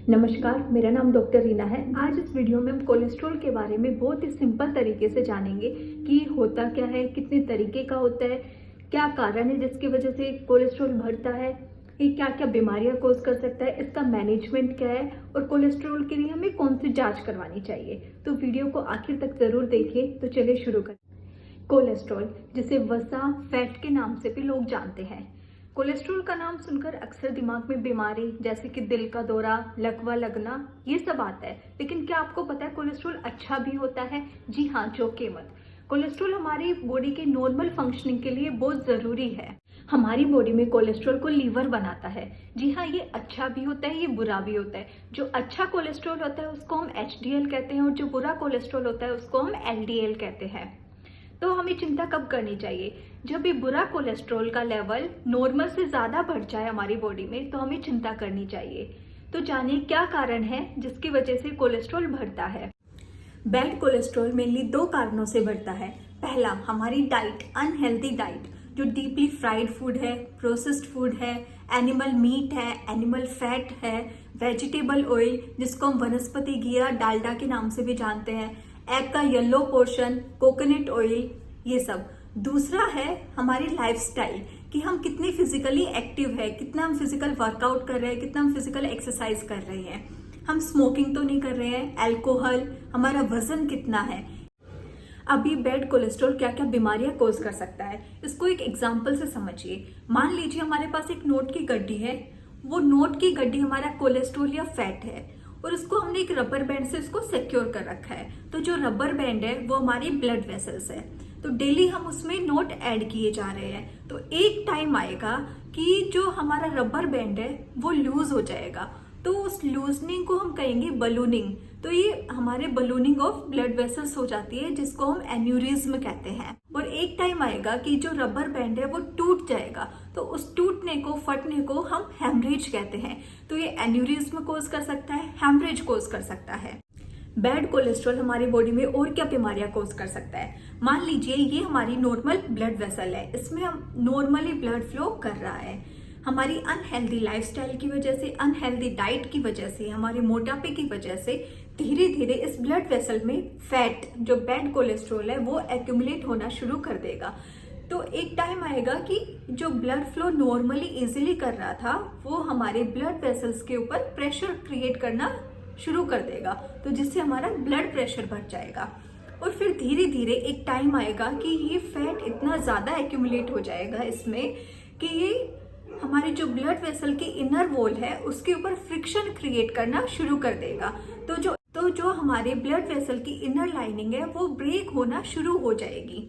नमस्कार, मेरा नाम डॉक्टर रीना है। आज इस वीडियो में हम कोलेस्ट्रॉल के बारे में बहुत ही सिंपल तरीके से जानेंगे कि होता क्या है, कितने तरीके का होता है, क्या कारण है जिसकी वजह से कोलेस्ट्रॉल बढ़ता है, ये क्या क्या बीमारियां कॉज कर सकता है, इसका मैनेजमेंट क्या है और कोलेस्ट्रॉल के लिए हमें कौन सी जांच करवानी चाहिए। तो वीडियो को आखिर तक जरूर देखिए। तो चलिए शुरू करें। कोलेस्ट्रॉल, जिसे वसा फैट के नाम से भी लोग जानते हैं। कोलेस्ट्रॉल का नाम सुनकर अक्सर दिमाग में बीमारी जैसे कि दिल का दौरा, लकवा लगना, ये सब आता है। लेकिन क्या आपको पता है कोलेस्ट्रॉल अच्छा भी होता है? जी हाँ, चौंके मत। कोलेस्ट्रॉल हमारी बॉडी के नॉर्मल फंक्शनिंग के लिए बहुत जरूरी है। हमारी बॉडी में कोलेस्ट्रॉल को लीवर बनाता है। जी हाँ, ये अच्छा भी होता है, ये बुरा भी होता है। जो अच्छा कोलेस्ट्रॉल होता है उसको हम HDL कहते हैं और जो बुरा कोलेस्ट्रॉल होता है उसको हम LDL कहते हैं। तो हमें चिंता कब करनी चाहिए? जब भी बुरा कोलेस्ट्रॉल का लेवल नॉर्मल से ज्यादा बढ़ जाए हमारी बॉडी में, तो हमें चिंता करनी चाहिए। तो जानिए क्या कारण है जिसकी वजह से कोलेस्ट्रॉल बढ़ता है। बैड कोलेस्ट्रॉल मेनली दो कारणों से बढ़ता है। पहला, हमारी डाइट, अनहेल्दी डाइट, जो डीपली फ्राइड फूड है, प्रोसेस्ड फूड है, एनिमल मीट है, एनिमल फैट है, वेजिटेबल ऑयल जिसको हम वनस्पति घी या डालडा के नाम से भी जानते हैं, एग का येलो पोर्शन, कोकोनट ऑयल, ये सब। दूसरा है हमारी लाइफस्टाइल, कि हम कितनी फिजिकली एक्टिव है, कितना हम फिजिकल वर्कआउट कर रहे हैं, कितना हम फिजिकल एक्सरसाइज कर रहे हैं, हम स्मोकिंग तो नहीं कर रहे हैं, अल्कोहल, हमारा वजन कितना है। अभी बैड कोलेस्ट्रॉल क्या क्या बीमारियां कॉज कर सकता है, इसको एक एग्जांपल से समझिए। मान लीजिए हमारे पास एक नोट की गड्डी है, वो नोट की गड्डी हमारा कोलेस्ट्रॉल या फैट है और उसको हमने एक रबर बैंड से उसको सिक्योर कर रखा है। तो जो रबर बैंड है वो हमारी ब्लड वेसल्स है। तो डेली हम उसमें नोट ऐड किए जा रहे हैं। तो एक टाइम आएगा कि जो हमारा रबर बैंड है वो लूज हो जाएगा। तो उस लूजनिंग को हम कहेंगे बलूनिंग। तो ये हमारे बलूनिंग ऑफ ब्लड वेसल्स हो जाती है, जिसको हम एन्यूरिज्म कहते हैं। और एक टाइम आएगा कि जो रबर बैंड है वो टूट जाएगा। तो उस टूटने को, फटने को हम हेमरेज कहते हैं। तो ये एन्यूरिज्म कोज कर सकता है, हेमरेज कोज कर सकता है। बैड कोलेस्ट्रॉल हमारी बॉडी में और क्या बीमारियां कोज कर सकता है? मान लीजिए ये हमारी नॉर्मल ब्लड वेसल है, इसमें हम नॉर्मली ब्लड फ्लो कर रहा है। हमारी अनहेल्दी लाइफस्टाइल की वजह से, अनहेल्दी डाइट की वजह से, हमारे मोटापे की वजह से धीरे धीरे इस ब्लड वेसल में फैट, जो बैड कोलेस्ट्रॉल है, वो एक्यूमुलेट होना शुरू कर देगा। तो एक टाइम आएगा कि जो ब्लड फ्लो नॉर्मली इजीली कर रहा था वो हमारे ब्लड वेसल्स के ऊपर प्रेशर क्रिएट करना शुरू कर देगा, तो जिससे हमारा ब्लड प्रेशर बढ़ जाएगा। और फिर धीरे धीरे एक टाइम आएगा कि ये फैट इतना ज्यादा एक्यूमुलेट हो जाएगा इसमें कि ये हमारे जो ब्लड वेसल की इनर वॉल है उसके ऊपर फ्रिक्शन क्रिएट करना शुरू कर देगा। तो जो हमारे ब्लड वेसल की इनर लाइनिंग है वो ब्रेक होना शुरू हो जाएगी।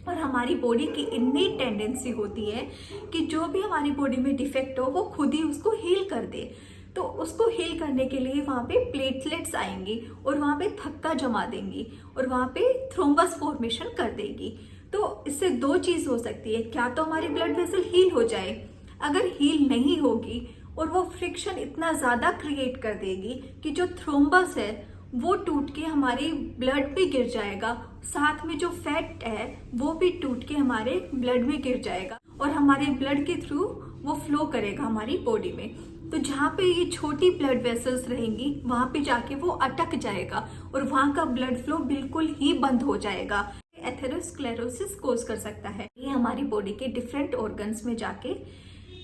और हमारी बॉडी की इन्नेट टेंडेंसी होती है कि जो भी हमारी बॉडी में डिफेक्ट हो वो खुद ही उसको हील कर दे। तो उसको हील करने के लिए वहां पे प्लेटलेट्स आएंगी और वहां पे थक्का जमा देंगी और वहां पे थ्रोम्बस फॉर्मेशन कर देगी। तो इससे दो चीज हो सकती है, क्या तो हमारी ब्लड वेसल हील हो जाए, अगर हील नहीं होगी और वो फ्रिक्शन इतना ज्यादा क्रिएट कर देगी कि जो थ्रोम्बस है वो टूट के हमारे ब्लड में गिर जाएगा, साथ में जो फैट है वो भी टूट के हमारे ब्लड में गिर जाएगा और हमारे ब्लड के थ्रू वो फ्लो करेगा हमारी बॉडी में। तो जहाँ पे ये छोटी ब्लड वेसल्स रहेंगी वहां पे जाके वो अटक जाएगा और वहां का ब्लड फ्लो बिल्कुल ही बंद हो जाएगा। एथेरोस्क्लेरोसिस कोज कर सकता है। ये हमारी बॉडी के डिफरेंट ऑर्गन्स में जाके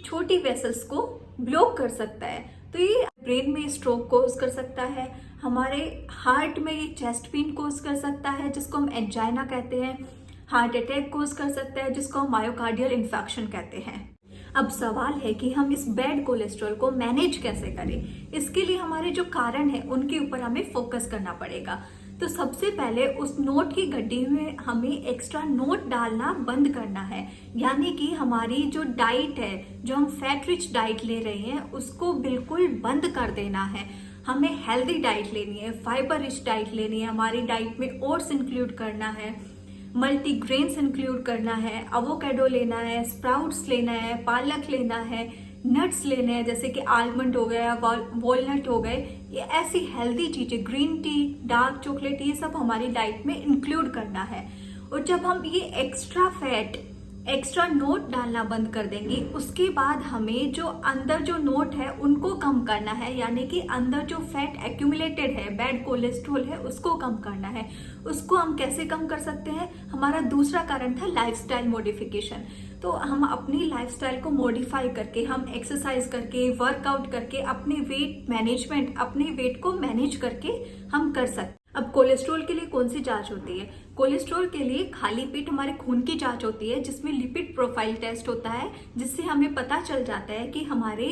छोटी वेसल्स को ब्लॉक कर सकता है। तो ये ब्रेन में स्ट्रोक कोज कर सकता है, हमारे हार्ट में ये चेस्ट पेन कोज कर सकता है जिसको हम एंजाइना कहते हैं, हार्ट अटैक कोज कर सकता है जिसको हम मायोकार्डियल इन्फेक्शन कहते हैं। अब सवाल है कि हम इस बैड कोलेस्ट्रॉल को मैनेज कैसे करें। इसके लिए हमारे जो कारण है उनके ऊपर हमें फोकस करना पड़ेगा। तो सबसे पहले उस नोट की गड्डी में हमें एक्स्ट्रा नोट डालना बंद करना है, यानी कि हमारी जो डाइट है, जो हम फैट रिच डाइट ले रहे हैं उसको बिल्कुल बंद कर देना है। हमें हेल्दी डाइट लेनी है, फाइबर रिच डाइट लेनी है, हमारी डाइट में ओट्स इंक्लूड करना है, मल्टीग्रेन्स इंक्लूड करना है, एवोकाडो लेना है, स्प्राउट्स लेना है, पालक लेना है, नट्स लेने हैं जैसे कि आलमंड हो गया, वॉलनट हो गए। ये ऐसी हेल्दी चीजें, ग्रीन टी, डार्क चॉकलेट, ये सब हमारी डाइट में इंक्लूड करना है। और जब हम ये एक्स्ट्रा फैट एक्स्ट्रा नोट डालना बंद कर देंगे। उसके बाद हमें जो अंदर जो नोट है उनको कम करना है, यानी कि अंदर जो फैट एक्यूमुलेटेड है, बैड कोलेस्ट्रॉल है, उसको कम करना है। उसको हम कैसे कम कर सकते हैं? हमारा दूसरा कारण था लाइफस्टाइल मॉडिफिकेशन। तो हम अपनी लाइफस्टाइल को मॉडिफाई करके, हम एक्सरसाइज करके, वर्कआउट करके, अपने वेट मैनेजमेंट, अपने वेट को मैनेज करके हम कर सकते हैं। अब कोलेस्ट्रॉल के लिए कौन सी जांच होती है? कोलेस्ट्रॉल के लिए खाली पेट हमारे खून की जांच होती है, जिसमें लिपिड प्रोफाइल टेस्ट होता है, जिससे हमें पता चल जाता है कि हमारे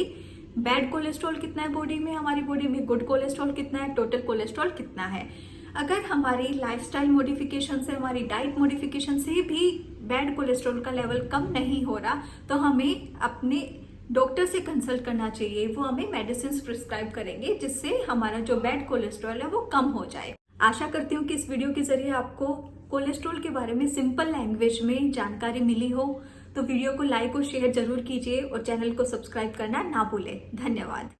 बैड कोलेस्ट्रॉल कितना है बॉडी में, हमारी बॉडी में गुड कोलेस्ट्रॉल कितना है, टोटल कोलेस्ट्रॉल कितना है। अगर हमारी लाइफस्टाइल मॉडिफिकेशन से, हमारी डाइट मॉडिफिकेशन से भी बैड कोलेस्ट्रॉल का लेवल कम नहीं हो रहा, तो हमें अपने डॉक्टर से कंसल्ट करना चाहिए। वो हमें मेडिसिन प्रिस्क्राइब करेंगे, जिससे हमारा जो बैड कोलेस्ट्रॉल है वो कम हो जाए। आशा करती हूँ कि इस वीडियो के जरिए आपको कोलेस्ट्रॉल के बारे में सिंपल लैंग्वेज में जानकारी मिली हो। तो वीडियो को लाइक और शेयर जरूर कीजिए और चैनल को सब्सक्राइब करना ना भूलें। धन्यवाद।